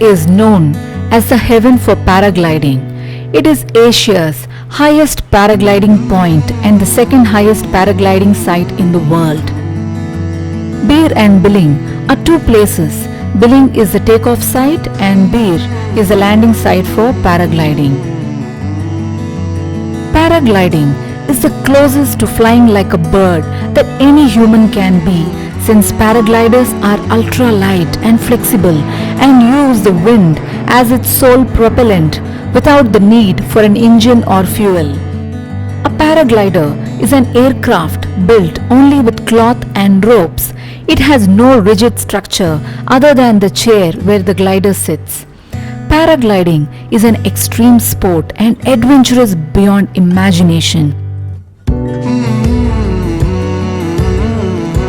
is known as the heaven for paragliding. It is Asia's highest paragliding point and the second highest paragliding site in the world. Bir and Biling are two places. Biling is the takeoff site and Bir is the landing site for paragliding. Paragliding is the closest to flying like a bird that any human can be, since paragliders are ultra light and flexible and use the wind as its sole propellant without the need for an engine or fuel. A paraglider is an aircraft built only with cloth and ropes. It has no rigid structure other than the chair where the glider sits. Paragliding is an extreme sport and adventurous beyond imagination.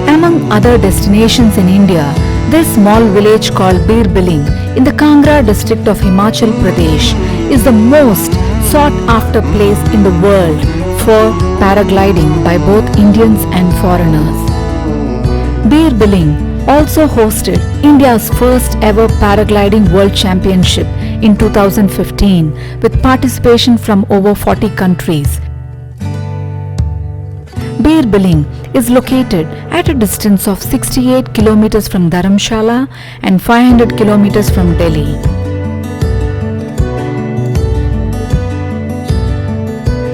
Among other destinations in India, this small village called Bir Biling in the Kangra district of Himachal Pradesh is the most sought after place in the world for paragliding by both Indians and foreigners. Bir Biling also hosted India's first ever paragliding world championship in 2015 with participation from over 40 countries. Bir Biling is located at a distance of 68 kilometers from Dharamshala and 500 kilometers from Delhi.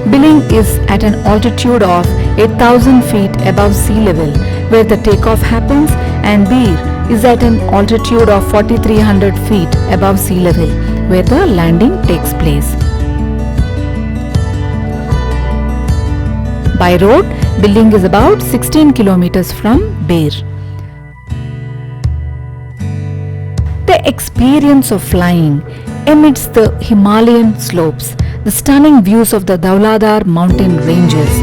Biling is at an altitude of 8,000 feet above sea level where the takeoff happens, and Bir is at an altitude of 4,300 feet above sea level where the landing takes place. By road, Biling is about 16 kilometers from Bir. The experience of flying amidst the Himalayan slopes, the stunning views of the Dhauladhar mountain ranges,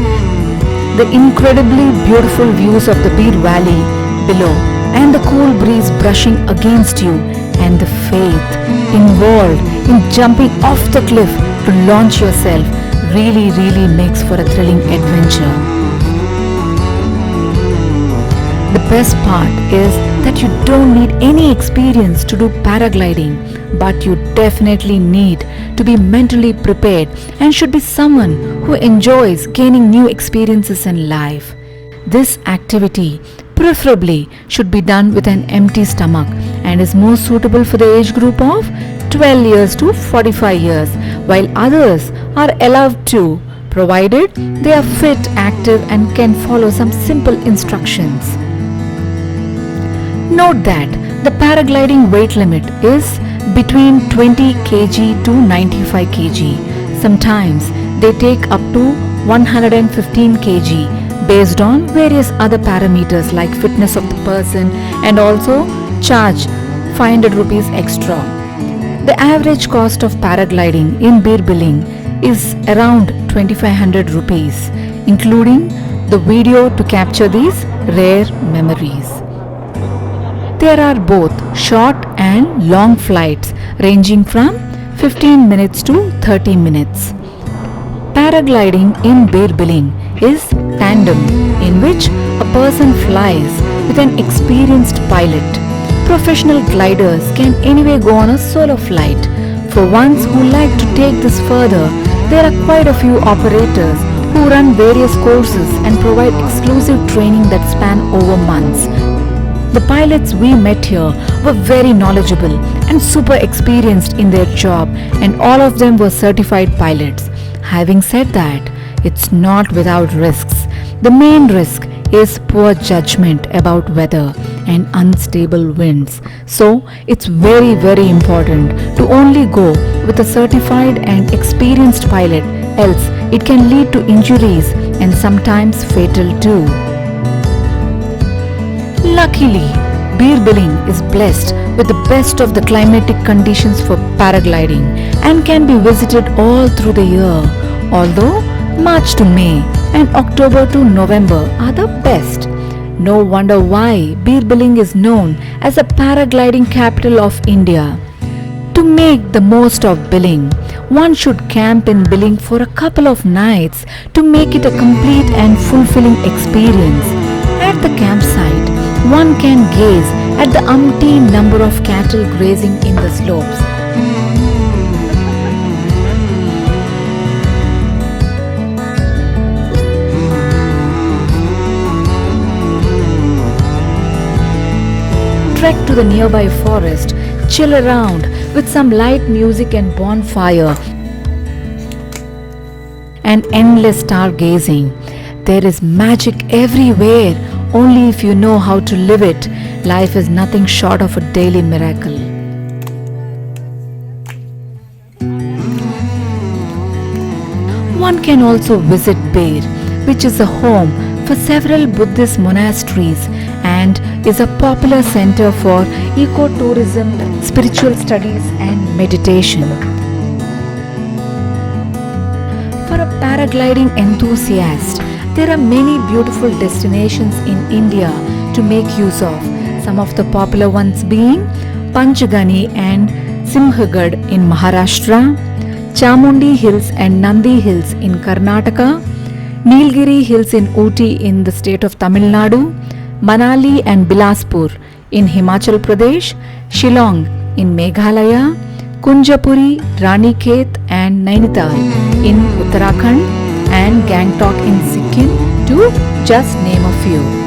the incredibly beautiful views of the Bir Valley below, and the cool breeze brushing against you, and the faith involved in jumping off the cliff to launch yourself really makes for a thrilling adventure. The best part is that you don't need any experience to do paragliding, but you definitely need to be mentally prepared and should be someone who enjoys gaining new experiences in life. This activity preferably should be done with an empty stomach and is more suitable for the age group of 12 years to 45 years, while others are allowed to, provided they are fit, active and can follow some simple instructions. Note that the paragliding weight limit is between 20 kg to 95 kg. Sometimes they take up to 115 kg based on various other parameters like fitness of the person, and also charge 500 rupees extra. The average cost of paragliding in Bir Biling is around 2500 rupees, including the video to capture these rare memories. There are both short and long flights ranging from 15 minutes to 30 minutes. Paragliding in Bir Biling is tandem, in which a person flies with an experienced pilot. Professional gliders can anyway go on a solo flight. For ones who like to take this further, there are quite a few operators who run various courses and provide exclusive training that span over months. The pilots we met here were very knowledgeable and super experienced in their job, and all of them were certified pilots. Having said that, it's not without risks. The main risk is poor judgment about weather and unstable winds. So it's very important to only go with a certified and experienced pilot, else it can lead to injuries and sometimes fatal too. Luckily, Bir Biling is blessed with the best of the climatic conditions for paragliding and can be visited all through the year, although March to May and October to November are the best. No wonder why Bir Biling is known as the paragliding capital of India. To make the most of Biling, one should camp in Biling for a couple of nights to make it a complete and fulfilling experience. At the campsite, one can gaze at the umpteen number of cattle grazing in the slopes. Trek to the nearby forest, chill around with some light music and bonfire and endless stargazing. There is magic everywhere, only if you know how to live it. Life is nothing short of a daily miracle. One can also visit Ber, which is a home for several Buddhist monasteries and is a popular center for ecotourism, spiritual studies and meditation. For a paragliding enthusiast, there are many beautiful destinations in India to make use of. Some of the popular ones being Panchgani and Simhagad in Maharashtra, Chamundi Hills and Nandi Hills in Karnataka, Nilgiri Hills in Ooty in the state of Tamil Nadu, Manali and Bilaspur in Himachal Pradesh, Shillong in Meghalaya, Kunjapuri, Ranikhet and Nainital in Uttarakhand and Gangtok in Sikkim, to just name a few.